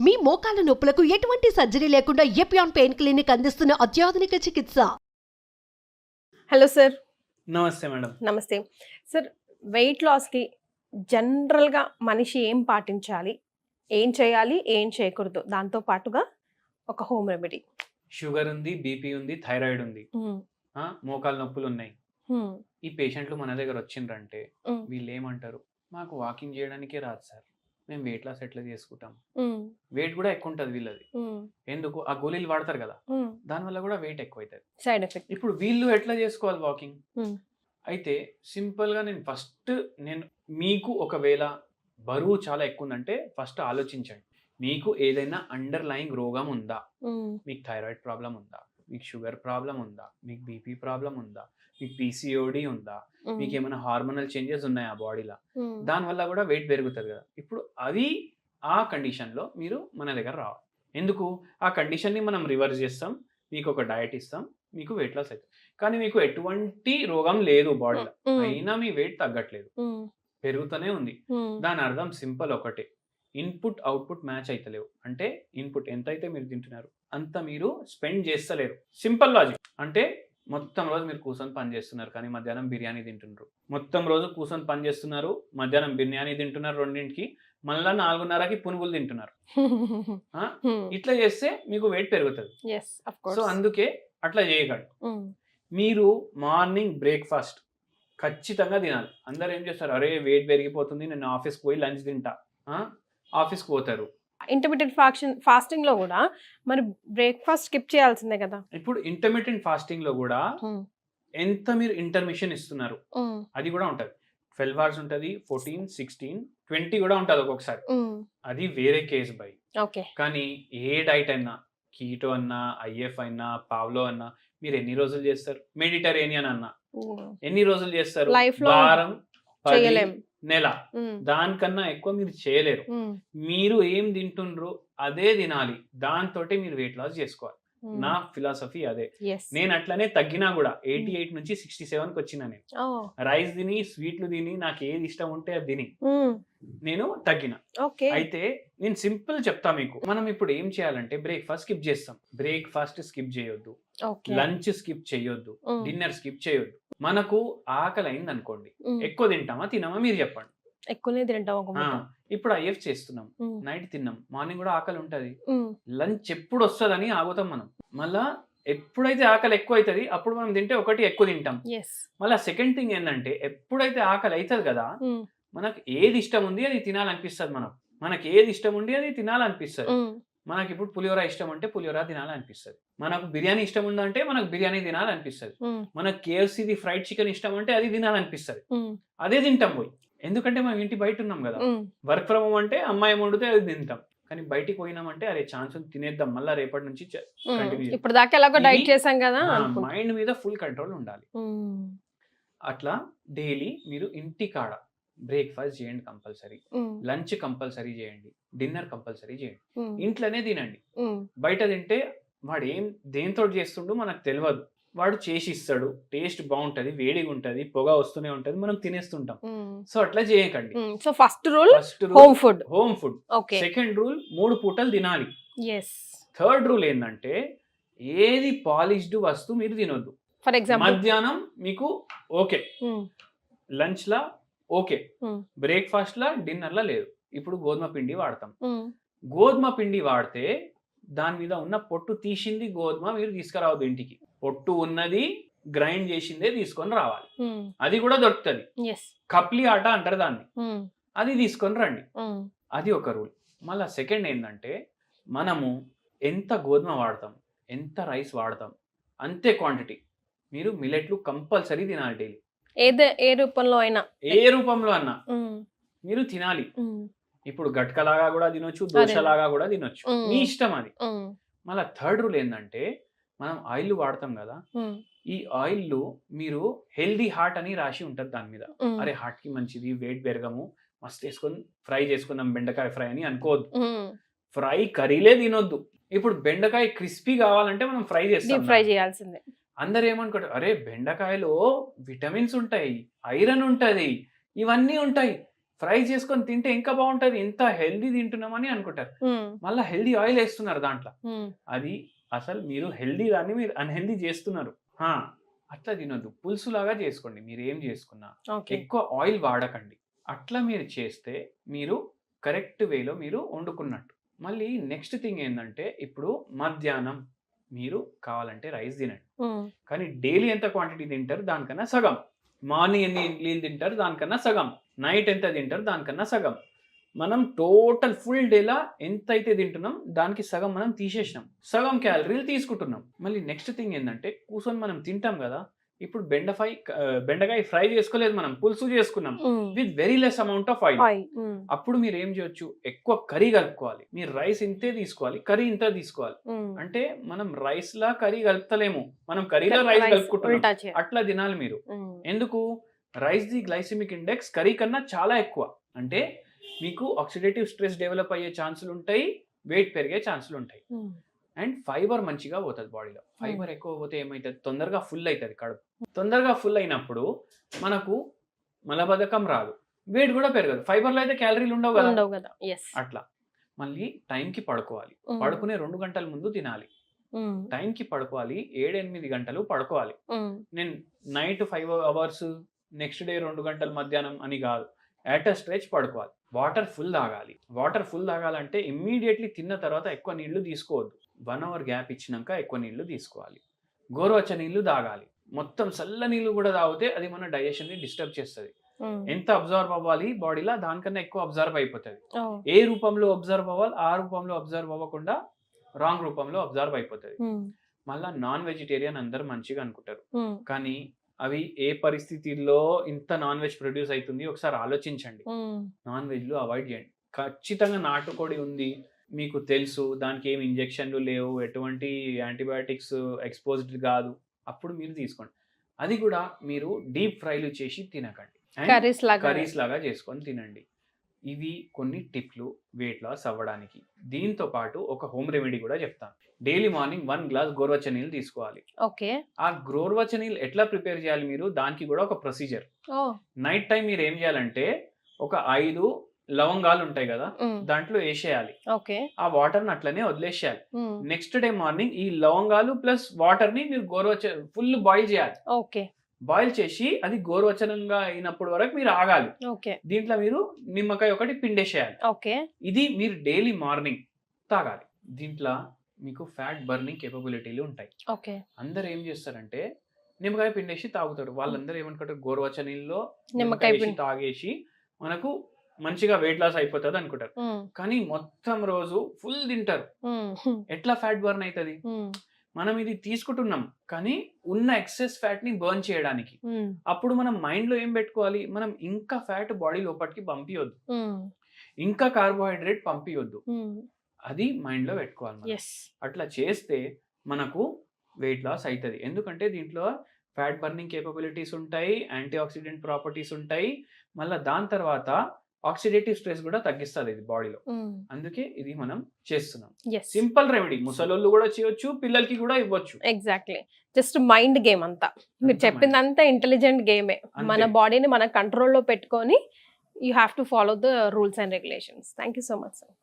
మీ మోకాల నొప్పులకు ఎటువంటి సర్జరీ లేకుండా ఎపియాన్ పెయిన్ క్లినిక్ అందిస్తున్న అత్యాధునిక చికిత్స. Hello sir. నమస్తే మేడం. నమస్తే సార్. వెయిట్ లాస్కి జనరల్గా మనిషి ఏం పాటించాలి, ఏం చేయాలి, ఏం చేయకూడదు, దాంతో పాటుగా ఒక హోమ్ రెమెడీ. షుగర్ ఉంది, బీపీ ఉంది, థైరాయిడ్ ఉంది, మోకాలు నొప్పులు ఉన్నాయి. ఈ పేషెంట్లు మన దగ్గర వచ్చిండ్రంటే వీళ్ళు ఏమంటారు, మాకు వాకింగ్ చేయడానికే రాదు సార్, మేము వెయిట్ లాస్ ఎట్లా చేసుకుంటాం, వెయిట్ కూడా ఎక్కువ ఉంటుంది వీళ్ళది, ఎందుకు ఆ గోళీలు వాడతారు కదా, దానివల్ల కూడా వెయిట్ ఎక్కువ అవుతుంది, సైడ్ ఎఫెక్ట్. ఇప్పుడు వీళ్ళు ఎట్లా చేసుకోవాలి వాకింగ్? అయితే సింపుల్ గా నేను మీకు ఒకవేళ బరువు చాలా ఎక్కువ ఉందంటే ఫస్ట్ ఆలోచించండి, మీకు ఏదైనా అండర్లయింగ్ రోగం ఉందా, మీకు థైరాయిడ్ ప్రాబ్లం ఉందా, మీకు షుగర్ ప్రాబ్లం ఉందా, మీకు బీపీ ప్రాబ్లం ఉందా, మీకు పీసీఓడి ఉందా, మీకు ఏమైనా హార్మోనల్ చేంజెస్ ఉన్నాయా బాడీలో, దానివల్ల కూడా వెయిట్ పెరుగుతుంది కదా. ఇప్పుడు అది ఆ కండిషన్లో మీరు మన దగ్గర రావాలి. ఎందుకు? ఆ కండిషన్ని మనం రివర్స్ చేస్తాం, మీకు ఒక డయట్ ఇస్తాం, మీకు వెయిట్ లాస్ అవుతుంది. కానీ మీకు ఎటువంటి రోగం లేదు బాడీలో, అయినా మీ వెయిట్ తగ్గట్లేదు, పెరుగుతూనే ఉంది. దాని అర్థం సింపుల్ ఒకటే, ఇన్పుట్ అవుట్పుట్ మ్యాచ్ అవుతలేవు. అంటే ఇన్పుట్ ఎంత అయితే మీరు తింటున్నారు అంత మీరు స్పెండ్ చేస్తలేరు. Simple logic. అంటే మొత్తం రోజు మీరు కూర్చొని పని చేస్తున్నారు కానీ మధ్యాహ్నం బిర్యానీ తింటున్నారు, మొత్తం రోజు కూర్చొని పని చేస్తున్నారు, మధ్యాహ్నం బిర్యానీ తింటున్నారు 2ంటికి, మళ్ళీ 4:30కి పునుగులు తింటున్నారు. ఇట్లా చేస్తే మీకు వెయిట్ పెరుగుతుంది. సో అందుకే అట్లా చేయగలరు. మీరు మార్నింగ్ బ్రేక్ఫాస్ట్ ఖచ్చితంగా తినాలి. అందరు ఏం చేస్తారు, అరే వెయిట్ పెరిగిపోతుంది, నేను ఆఫీస్కి పోయి లంచ్ తింటా, ఆఫీస్కి పోతారు. ఇంటర్మీడియట్ ఫాస్టింగ్ లో కూడా మరి బ్రేక్ఫాస్ట్ స్కిప్ చేయాల్సిందే కదా. ఇప్పుడు ఇంటర్మీడియట్ ఫాస్టింగ్ లో కూడా ఎంత మీరు ఇంటర్మిషన్ ఇస్తున్నారు అది కూడా ఉంటది. 12 hours ఉంటది, 14, 16, 20 కూడా ఉంటది ఒక్కొక్కసారి, అది వేరే కేసు బై. కానీ ఏ డైట్ అయినా, కీటో అన్నా, ఐఎఫ్ అయినా, పావ్లో అన్నా, మీరు ఎన్ని రోజులు చేస్తారు? మెడిటరేనియన్ అన్నా ఎన్ని రోజులు చేస్తారు? వారం, 10, నెల, దానికన్నా ఎక్కువ మీరు చేయలేరు. మీరు ఏం తింటుండ్రు అదే తినాలి, దాంతో మీరు వెయిట్ లాస్ చేసుకోవాలి. నా ఫిలాసఫీ అదే. నేను అట్లనే తగ్గినా కూడా 88 నుంచి 67కి వచ్చినా. నేను రైస్ తిని, స్వీట్లు తిని, నాకు ఏది ఇష్టం ఉంటే అది తిని నేను తగ్గిన. అయితే నేను సింపుల్ చెప్తా మీకు, మనం ఇప్పుడు ఏం చేయాలంటే బ్రేక్ఫాస్ట్ స్కిప్ చేస్తాం. బ్రేక్ఫాస్ట్ స్కిప్ చేయొద్దు, లంచ్ స్కిప్ చేయొద్దు, డిన్నర్ స్కిప్ చేయొద్దు. మనకు ఆకలి అయింది అనుకోండి, ఎక్కువ తింటామా తినమా మీరు చెప్పండి. ఎక్కువనే తింటాం. ఇప్పుడు ఐఎఫ్ చేస్తున్నాం, నైట్ తిన్నాం, మార్నింగ్ కూడా ఆకలి ఉంటది, లంచ్ ఎప్పుడు వస్తుందని ఆగుతాం మనం. మళ్ళా ఎప్పుడైతే ఆకలి ఎక్కువ అవుతుంది అప్పుడు మనం తింటే ఒకటి ఎక్కువ తింటాం. మళ్ళీ సెకండ్ థింగ్ ఏంటంటే, ఎప్పుడైతే ఆకలి అవుతుంది కదా, మనకు ఏది ఇష్టం ఉంది అది తినాలనిపిస్తుంది. మనకి ఏది ఇష్టం ఉంది అది తినాలనిపిస్తుంది. మనకి ఇప్పుడు పులిహోర ఇష్టం అంటే పులిహోర తినాలనిపిస్తుంది, మనకు బిర్యానీ ఇష్టం ఉందంటే మనకు బిర్యానీ తినాలనిపిస్తుంది, మనకు కేఎఫ్సీది ఫ్రైడ్ చికెన్ ఇష్టం అంటే అది తినాలనిపిస్తుంది, అదే తింటాం పోయి. ఎందుకంటే మనం ఇంటి బయట ఉన్నాం కదా, వర్క్ ఫ్రమ్ హోమ్ అంటే అమ్మాయి వండితే అది తింటాం. కానీ బయటికి పోయినామంటే అరే ఛాన్స్ తినేద్దాం, మళ్ళీ రేపటి నుంచి ఇప్పుడు దాకా ఎలాగో డైట్ చేసాం కదా, మైండ్ మీద ఫుల్ కంట్రోల్ ఉండాలి. అట్లా డైలీ మీరు ఇంటి కాడ బ్రేక్ఫాస్ట్ చేయండి కంపల్సరీ, లంచ్ కంపల్సరీ చేయండి, డిన్నర్ కంపల్సరీ చేయండి, ఇంట్లోనే తినండి. బయట తింటే వాడు దేంతో చేస్తుండో మనకు తెలియదు, వాడు చేసి ఇస్తాడు, టేస్ట్ బాగుంటది, వేడిగా ఉంటది, పొగ వస్తూనే ఉంటది, మనం తినేస్తుంటాం. సో అట్లా చేయకండి. So first rule home food. Second rule 3 పూటలు తినాలి. థర్డ్ రూల్ ఏంటంటే, ఏది పాలిష్డ్ వస్తువు మీరు తినొద్దు. ఫర్ ఎగ్జాంపుల్ మధ్యాహ్నం మీకు ఓకే, లంచ్ లా ఓకే, బ్రేక్ఫాస్ట్ లా, డిన్నర్ లా లేదు. ఇప్పుడు గోధుమ పిండి వాడతాం, గోధుమ పిండి వాడితే దాని మీద ఉన్న పొట్టు తీసింది గోధుమ మీరు తీసుకురావద్దు ఇంటికి, పొట్టు ఉన్నది గ్రైండ్ చేసిందే తీసుకొని రావాలి. అది కూడా దొరుకుతుంది, కప్లీ ఆట అంటారు దాన్ని, అది తీసుకొని రండి. అది ఒక రూల్. మళ్ళీ సెకండ్ ఏంటంటే, మనము ఎంత గోధుమ వాడతాం, ఎంత రైస్ వాడతాం అంతే క్వాంటిటీ మీరు మిల్లెట్లు కంపల్సరీ తినాలి డైలీ. ఏ రూపంలో అన్నా మీరు తినాలి. ఇప్పుడు గట్కలాగా కూడా తినొచ్చు, దోశలాగా కూడా తినొచ్చు, మీ ఇష్టం అది. మళ్ళీ థర్డ్ రూల్ ఏంటంటే, మనం ఆయిల్ వాడతాం కదా, ఈ ఆయిల్ మీరు హెల్దీ హార్ట్ అని రాసి ఉంటది దాని మీద. అరే హార్ట్ కి మంచిది, వెయిట్ పెరగము, మస్తు వేసుకొని ఫ్రై చేసుకుందాం బెండకాయ ఫ్రై అని అనుకోవద్దు. ఫ్రై కర్రీలే తినొద్దు. ఇప్పుడు బెండకాయ క్రిస్పీ కావాలంటే మనం ఫ్రై చేస్తాం, ఫ్రై చేయాల్సిందే. అందరు ఏమనుకుంటారు, అరే బెండకాయలో విటమిన్స్ ఉంటాయి, ఐరన్ ఉంటది, ఇవన్నీ ఉంటాయి, ఫ్రై చేసుకొని తింటే ఇంకా బాగుంటది, ఎంత హెల్దీ తింటున్నామని అనుకుంటారు. మళ్ళీ హెల్దీ ఆయిల్ వేస్తున్నారు దాంట్లో. అది అసలు మీరు హెల్దీ దాన్ని మీరు అన్హెల్దీ చేస్తున్నారు. అట్లా తినొద్దు, పులుసు లాగా చేసుకోండి. మీరు ఏం చేసుకున్నా ఎక్కువ ఆయిల్ వాడకండి. అట్లా మీరు చేస్తే మీరు కరెక్ట్ వేలో మీరు వండుకున్నట్టు. మళ్ళీ నెక్స్ట్ థింగ్ ఏంటంటే, ఇప్పుడు మధ్యాహ్నం మీరు కావాలంటే రైస్ తినండి, కానీ డైలీ ఎంత క్వాంటిటీ తింటారు దానికన్నా సగం. మార్నింగ్ ఎన్ని ఇడ్లీలు తింటారు దానికన్నా సగం. నైట్ ఎంత తింటారు దానికన్నా సగం. మనం టోటల్ ఫుల్ డేలా ఎంత అయితే తింటున్నాం దానికి సగం మనం తీసేసినాం, సగం క్యాలరీలు తీసుకుంటున్నాం. మళ్ళీ నెక్స్ట్ థింగ్ ఏంటంటే, కూర్చొని మనం తింటాం కదా, ఇప్పుడు బెండకాయ ఫ్రై చేసుకోలేదు, మనం పులుసు చేసుకున్నాం with very less amount of oil. అప్పుడు మీరు ఏం చేయొచ్చు, ఎక్కువ కర్రీ కలుపుకోవాలి. మీరు రైస్ ఇంతే తీసుకోవాలి, కర్రీ ఇంత తీసుకోవాలి. అంటే మనం రైస్ లా కర్రీ కలుపుతలేము, మనం కర్రీలో రైస్ కలుపుకుంటున్నాం. అట్లా తినాలి మీరు. ఎందుకు, rice the glycemic index curry కన్నా చాలా ఎక్కువ. అంటే మీకు ఆక్సిడేటివ్ స్ట్రెస్ డెవలప్ అయ్యే ఛాన్సులు ఉంటాయి, వెయిట్ పెరిగే ఛాన్సులు ఉంటాయి. అండ్ ఫైబర్ మంచిగా పోతుంది బాడీలో. ఫైబర్ ఎక్కువ పోతే ఏమవుతుంది, తొందరగా ఫుల్ అవుతుంది కడుపు. తొందరగా ఫుల్ అయినప్పుడు మనకు మలబద్ధకం రాదు, వెయిట్ కూడా పెరగదు. ఫైబర్లో అయితే క్యాలరీలు ఉండవు కదా. అట్లా మళ్ళీ టైంకి పడుకోవాలి. పడుకునే 2 గంటల ముందు తినాలి, టైంకి పడుకోవాలి. 7-8 గంటలు పడుకోవాలి. నేను నైట్ 5 hours, నెక్స్ట్ డే 2 గంటలు మధ్యాహ్నం అని కాదు, యాట్ అ స్ట్రెచ్ పడుకోవాలి. వాటర్ ఫుల్ తాగాలి. వాటర్ ఫుల్ తాగాలంటే ఇమ్మీడియట్లీ తిన్న తర్వాత ఎక్కువ నీళ్లు తీసుకోవద్దు. 1 hour గ్యాప్ ఇచ్చినాక ఎక్కువ నీళ్లు తీసుకోవాలి. గోరువెచ్చ నీళ్లు తాగాలి. మొత్తం చల్ల నీళ్లు కూడా తాగితే అది మన డైజెషన్ ని డిస్టర్బ్ చేస్తుంది. ఎంత అబ్జర్వ్ అవ్వాలి బాడీలో దానికన్నా ఎక్కువ అబ్జర్వ్ అయిపోతుంది. ఏ రూపంలో అబ్జర్వ్ అవ్వాలి ఆ రూపంలో అబ్జర్వ్ అవ్వకుండా రాంగ్ రూపంలో అబ్జర్వ్ అయిపోతుంది. మళ్ళా నాన్ వెజిటేరియన్ అందరు మంచిగా అనుకుంటారు, కానీ అవి ఏ పరిస్థితిలో ఇంత నాన్ వెజ్ ప్రొడ్యూస్ అవుతుంది ఒకసారి ఆలోచించండి. నాన్ వెజ్ లో అవాయిడ్ చేయండి. ఖచ్చితంగా నాటుకోడి ఉంది, మీకు తెలుసు, దానికి ఏమి ఇంజెక్షన్లు లేవు, ఎటువంటి యాంటీబయాటిక్స్ ఎక్స్పోజ్డ్ కాదు, అప్పుడు మీరు తీసుకోండి. అది కూడా మీరు డీప్ ఫ్రైలు చేసి తినకండి, కర్రీస్ లాగా చేసుకొని తినండి. ఇవి కొన్ని టిప్లు వెయిట్ లాస్ అవ్వడానికి. దీంతో పాటు ఒక హోమ్ రెమెడీ కూడా చెప్తాను. డైలీ మార్నింగ్ 1 glass గోరువెచ్చ నీళ్ళు తీసుకోవాలి. ఆ గోరువెచ్చ నీళ్ళు ఎట్లా ప్రిపేర్ చేయాలి మీరు, దానికి కూడా ఒక ప్రొసీజర్. నైట్ టైం మీరు ఏం చేయాలంటే, ఒక 5 లవంగాలు ఉంటాయి కదా, దాంట్లో వేసేయాలి. ఆ వాటర్ ని అట్లనే వదిలేసేయాలి. నెక్స్ట్ డే మార్నింగ్ ఈ లవంగాలు ప్లస్ వాటర్ ని మీరు గోరువెచ్చ ఫుల్ బాయిల్ చేయాలి. బాయిల్ చేసి అది గోరువెచ్చనంగా అయినప్పుడు వరకు మీరు ఆగాలి. దీంట్లో మీరు నిమ్మకాయ ఒకటి పిండేసేయాలి. ఇది మీరు డైలీ మార్నింగ్ తాగాలి. దీంట్లో మీకు ఫ్యాట్ బర్నింగ్ కేపబిలిటీలు ఉంటాయి. అందరు ఏం చేస్తారంటే నిమ్మకాయ పిండేసి తాగుతారు. వాళ్ళందరూ ఏమనుకుంటారు, గోరువెచ్చ నీళ్ళలో నిమ్మకాయ తాగేసి మనకు మంచిగా వెయిట్ లాస్ అయిపోతుంది అనుకుంటారు. కానీ మొత్తం రోజు ఫుల్ తింటారు, ఎట్లా ఫ్యాట్ బర్న్ అవుతుంది? మనం ఇది తీసుకుంటున్నాం కానీ ఉన్న ఎక్సెస్ ఫ్యాట్ ని బర్న్ చేయడానికి. అప్పుడు మనం మైండ్ లో ఏం పెట్టుకోవాలి, మనం ఇంకా ఫ్యాట్ బాడీ లోపలికి పంపించొద్దు, ఇంకా కార్బోహైడ్రేట్ పంపించొద్దు, అది మైండ్ లో పెట్టుకోవాలి. అట్లా చేస్తే మనకు వెయిట్ లాస్ అవుతుంది. ఎందుకంటే దీంట్లో ఫ్యాట్ బర్నింగ్ కేపబిలిటీస్ ఉంటాయి, యాంటీ ఆక్సిడెంట్ ప్రాపర్టీస్ ఉంటాయి, మళ్ళీ దాని తర్వాత ఆక్సిడేటివ్ స్ట్రెస్ కూడా తగ్గిస్తుంది ఇది బాడీలో. అందుకే ఇది మనం చేస్తున్నాం. సింపుల్ రెమెడీ, ముసలోళ్ళు కూడా చేయొచ్చు, పిల్లలకి కూడా ఇవ్వచ్చు. ఎగ్జాక్ట్లీ, జస్ట్ మైండ్ గేమ్ అంతా. మీరు చెప్పిందంతా ఇంటెలిజెంట్ గేమే. మన బాడీని మన కంట్రోల్లో పెట్టుకొని you have to follow the rules and regulations. Thank you so much sir.